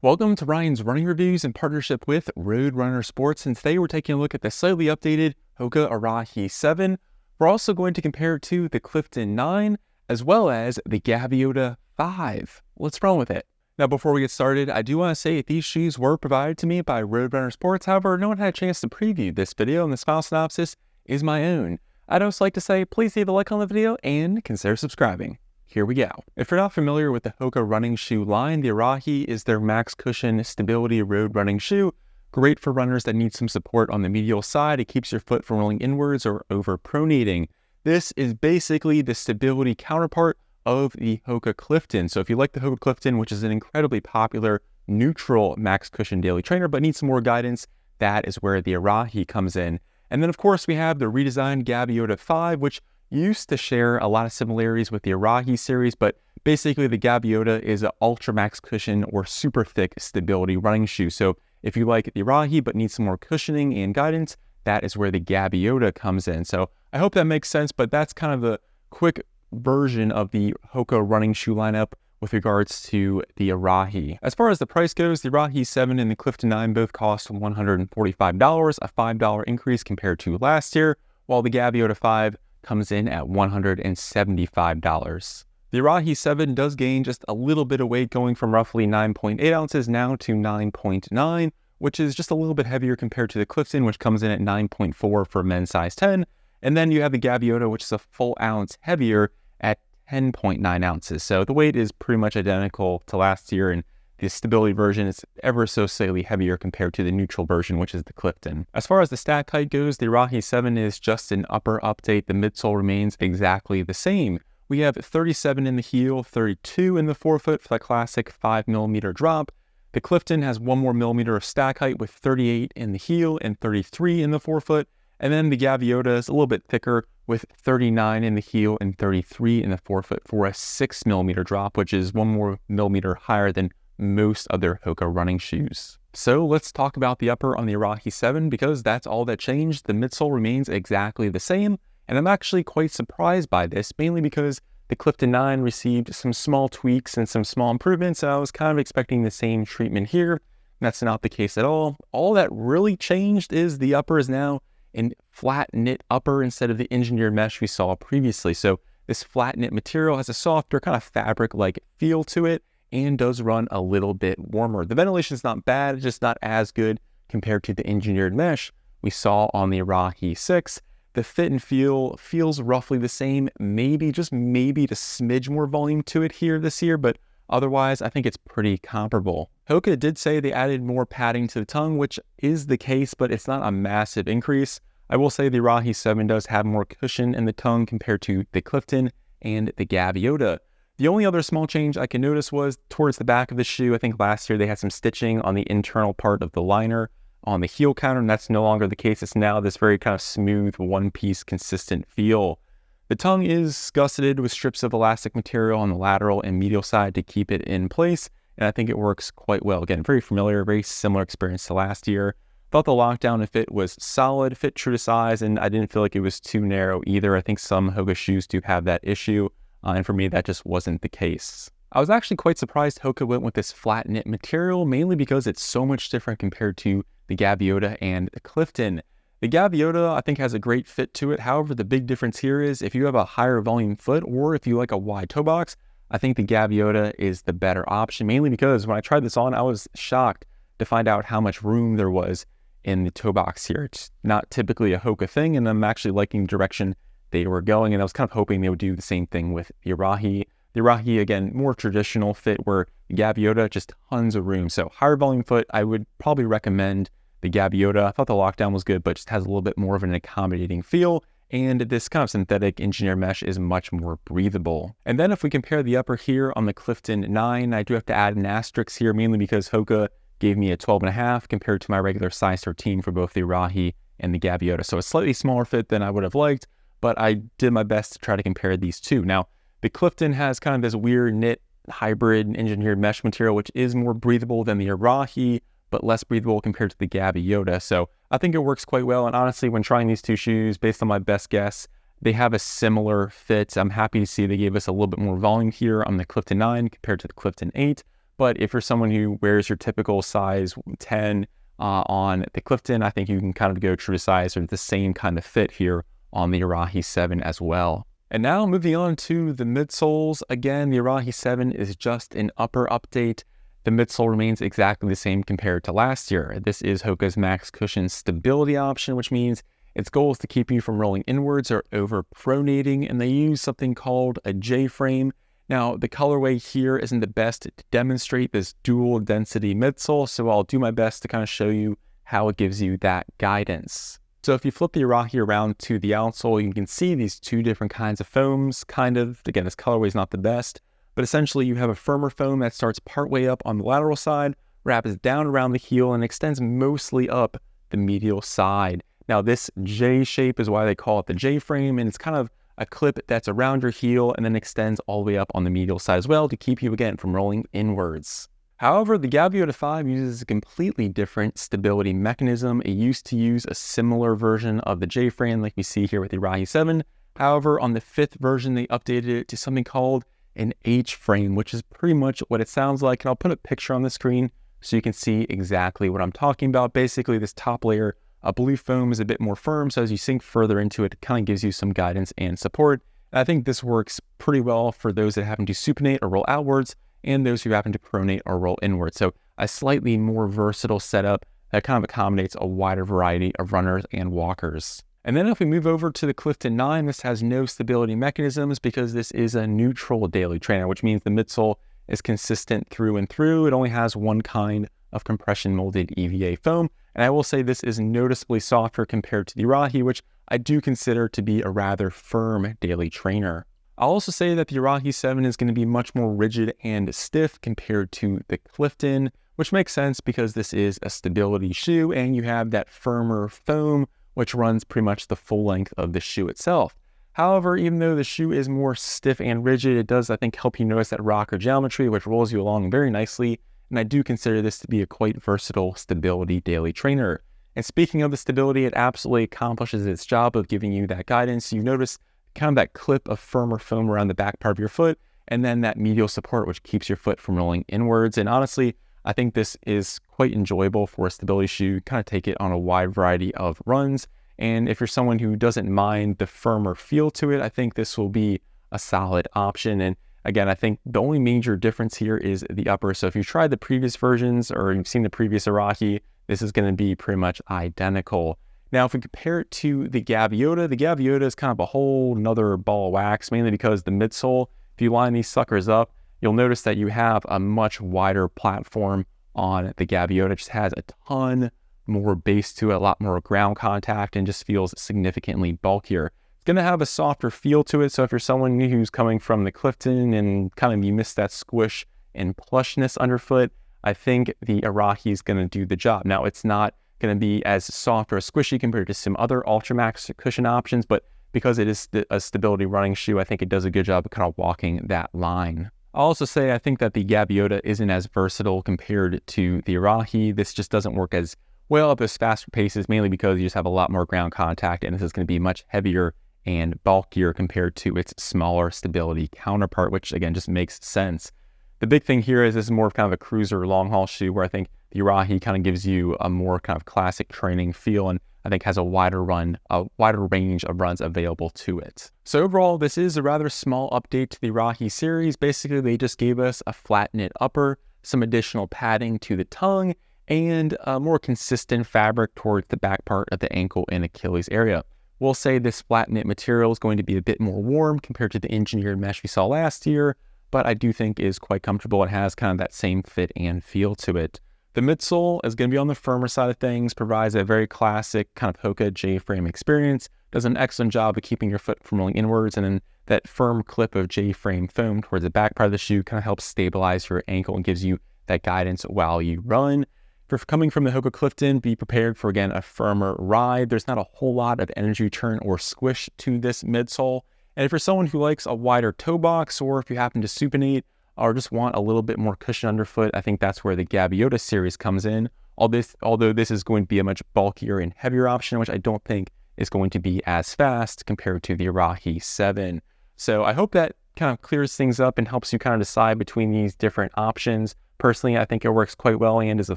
Welcome to Ryan's Running Reviews in partnership with Road Runner Sports, and today we're taking a look at the slightly updated HOKA Arahi 7. We're also going to compare it to the Clifton 9, as well as the Gaviota 5. Let's run with it. Now, before we get started, I do want to say that these shoes were provided to me by Road Runner Sports. However, no one had a chance to preview this video, and this file synopsis is my own. I'd also like to say, please leave a like on the video and consider subscribing. Here we go. If you're not familiar with the HOKA running shoe line, the Arahi is their max cushion stability road running shoe. Great for runners that need some support on the medial side. It keeps your foot from rolling inwards or over pronating. This is basically the stability counterpart of the HOKA Clifton. So if you like the HOKA Clifton, which is an incredibly popular neutral max cushion daily trainer, but needs some more guidance, that is where the Arahi comes in. And then of course we have the redesigned Gaviota 5, which used to share a lot of similarities with the Arahi series, but basically the Gaviota is an ultra max cushion or super thick stability running shoe. So if you like the Arahi but need some more cushioning and guidance, that is where the Gaviota comes in. So I hope that makes sense, but that's kind of the quick version of the HOKA running shoe lineup with regards to the Arahi. As far as the price goes, the Arahi 7 and the Clifton 9 both cost $145, a $5 increase compared to last year, while the Gaviota 5 comes in at $175. The Arahi 7 does gain just a little bit of weight, going from roughly 9.8 ounces now to 9.9, which is just a little bit heavier compared to the Clifton, which comes in at 9.4 for men's size 10. And then you have the Gaviota, which is a full ounce heavier at 10.9 ounces. So the weight is pretty much identical to last year, and the stability version is ever so slightly heavier compared to the neutral version, which is the Clifton. As far as the stack height goes, the Arahi 7 is just an upper update. The midsole remains exactly the same. We have 37 in the heel, 32 in the forefoot for the classic 5mm drop. The Clifton has 1 more millimeter of stack height with 38 in the heel and 33 in the forefoot. And then the Gaviota is a little bit thicker with 39 in the heel and 33 in the forefoot for a 6mm drop, which is 1 more millimeter higher than most other HOKA running shoes. So let's talk about the upper on the Arahi 7 because that's all that changed. The midsole remains exactly the same, and I'm actually quite surprised by this, mainly because the Clifton 9 received some small tweaks and some small improvements, and I was kind of expecting the same treatment here. That's not the case at all. All that really changed is the upper is now in flat knit upper instead of the engineered mesh we saw previously. So this flat knit material has a softer kind of fabric-like feel to it, and does run a little bit warmer. The ventilation is not bad, it's just not as good compared to the engineered mesh we saw on the Arahi 6. The fit and feel feels roughly the same, maybe, just maybe a smidge more volume to it here this year, but otherwise I think it's pretty comparable. HOKA did say they added more padding to the tongue, which is the case, but it's not a massive increase. I will say the Arahi 7 does have more cushion in the tongue compared to the Clifton and the Gaviota. The only other small change I can notice was towards the back of the shoe. I think last year they had some stitching on the internal part of the liner on the heel counter, and that's no longer the case. It's now this very kind of smooth, one-piece, consistent feel. The tongue is gusseted with strips of elastic material on the lateral and medial side to keep it in place, and I think it works quite well. Again, very familiar, very similar experience to last year. Thought the lockdown and fit was solid, fit true to size, and I didn't feel like it was too narrow either. I think some HOKA shoes do have that issue. And for me, that just wasn't the case. I was actually quite surprised HOKA went with this flat knit material, mainly because it's so much different compared to the Gaviota and the Clifton. The Gaviota, I think, has a great fit to it. However, the big difference here is if you have a higher volume foot or if you like a wide toe box, I think the Gaviota is the better option, mainly because when I tried this on, I was shocked to find out how much room there was in the toe box here. It's not typically a HOKA thing, and I'm actually liking the direction they were going, and I was kind of hoping they would do the same thing with the Arahi. The Arahi, again, more traditional fit, where the Gaviota just tons of room. So higher volume foot, I would probably recommend the Gaviota. I thought the lockdown was good, but just has a little bit more of an accommodating feel, and this kind of synthetic engineered mesh is much more breathable. And then if we compare the upper here on the Clifton 9, I do have to add an asterisk here, mainly because HOKA gave me a 12.5 compared to my regular size 13 for both the Arahi and the Gaviota. So a slightly smaller fit than I would have liked, but I did my best to try to compare these two. Now, the Clifton has kind of this weird knit hybrid engineered mesh material, which is more breathable than the Arahi, but less breathable compared to the Gaviota. So I think it works quite well. And honestly, when trying these two shoes, based on my best guess, they have a similar fit. I'm happy to see they gave us a little bit more volume here on the Clifton 9 compared to the Clifton 8. But if you're someone who wears your typical size 10 on the Clifton, I think you can kind of go true to size or the same kind of fit here on the Arahi 7 as well. And now moving on to the midsoles. Again, the Arahi 7 is just an upper update. The midsole remains exactly the same compared to last year. This is HOKA's max cushion stability option, which means its goal is to keep you from rolling inwards or over pronating, and they use something called a J-frame. Now, the colorway here isn't the best to demonstrate this dual density midsole, so I'll do my best to kind of show you how it gives you that guidance. So if you flip the Arahi around to the outsole, you can see these two different kinds of foams, Again, this colorway is not the best, but essentially you have a firmer foam that starts partway up on the lateral side, wraps down around the heel, and extends mostly up the medial side. Now, this J shape is why they call it the J-frame, and it's kind of a clip that's around your heel and then extends all the way up on the medial side as well to keep you, again, from rolling inwards. However, the Gaviota 5 uses a completely different stability mechanism. It used to use a similar version of the J-frame like we see here with the Arahi 7. However, on the 5th version, they updated it to something called an H-frame, which is pretty much what it sounds like. And I'll put a picture on the screen so you can see exactly what I'm talking about. Basically, this top layer of blue foam is a bit more firm, so as you sink further into it, it kind of gives you some guidance and support. And I think this works pretty well for those that happen to supinate or roll outwards, and those who happen to pronate or roll inwards. So a slightly more versatile setup that kind of accommodates a wider variety of runners and walkers. And then if we move over to the Clifton 9, this has no stability mechanisms because this is a neutral daily trainer, which means the midsole is consistent through and through. It only has one kind of compression molded EVA foam. And I will say this is noticeably softer compared to the Arahi, which I do consider to be a rather firm daily trainer. I'll also say that the Arahi 7 is going to be much more rigid and stiff compared to the Clifton, which makes sense because this is a stability shoe and you have that firmer foam, which runs pretty much the full length of the shoe itself. However, even though the shoe is more stiff and rigid, it does, I think, help you notice that rocker geometry, which rolls you along very nicely. And I do consider this to be a quite versatile stability daily trainer. And speaking of the stability, it absolutely accomplishes its job of giving you that guidance. You notice kind of that clip of firmer foam around the back part of your foot, and then that medial support, which keeps your foot from rolling inwards. And honestly, I think this is quite enjoyable for a stability shoe. Kind of take it on a wide variety of runs. And if you're someone who doesn't mind the firmer feel to it, I think this will be a solid option. And again, I think the only major difference here is the upper. So if you've tried the previous versions or you've seen the previous Arahi, this is going to be pretty much identical. Now, if we compare it to the Gaviota is kind of a whole nother ball of wax, mainly because the midsole, if you line these suckers up, you'll notice that you have a much wider platform on the Gaviota. It just has a ton more base to it, a lot more ground contact, and just feels significantly bulkier. It's going to have a softer feel to it, so if you're someone who's coming from the Clifton and kind of you miss that squish and plushness underfoot, I think the Arahi is going to do the job. Now, it's not going to be as soft or squishy compared to some other Ultramax cushion options, but because it is a stability running shoe, I think it does a good job of kind of walking that line. I'll also say I think that the Gaviota isn't as versatile compared to the Arahi. This just doesn't work as well at those faster paces, mainly because you just have a lot more ground contact, and this is going to be much heavier and bulkier compared to its smaller stability counterpart, which again just makes sense. The big thing here is this is more of kind of a cruiser long haul shoe, where I think the Arahi kind of gives you a more kind of classic training feel, and I think has a wider range of runs available to it. So overall, this is a rather small update to the Arahi series. Basically, they just gave us a flat knit upper, some additional padding to the tongue, and a more consistent fabric towards the back part of the ankle and Achilles area. We'll say this flat knit material is going to be a bit more warm compared to the engineered mesh we saw last year, but I do think is quite comfortable. It has kind of that same fit and feel to it. The midsole is going to be on the firmer side of things, provides a very classic kind of HOKA J-frame experience, does an excellent job of keeping your foot from rolling inwards, and then that firm clip of J-frame foam towards the back part of the shoe kind of helps stabilize your ankle and gives you that guidance while you run. If you're coming from the HOKA Clifton, be prepared for, again, a firmer ride. There's not a whole lot of energy return or squish to this midsole. And if you're someone who likes a wider toe box, or if you happen to supinate or just want a little bit more cushion underfoot, I think that's where the Gaviota series comes in. Although this is going to be a much bulkier and heavier option, which I don't think is going to be as fast compared to the Arahi 7. So I hope that kind of clears things up and helps you kind of decide between these different options. Personally, I think it works quite well and is a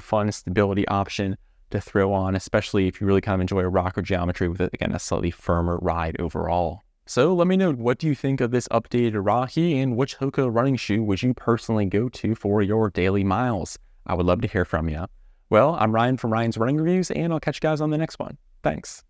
fun stability option to throw on, especially if you really kind of enjoy rocker geometry with it, again, a slightly firmer ride overall. So let me know, what do you think of this updated Arahi, and which HOKA running shoe would you personally go to for your daily miles? I would love to hear from you. Well, I'm Ryan from Ryan's Running Reviews, and I'll catch you guys on the next one. Thanks.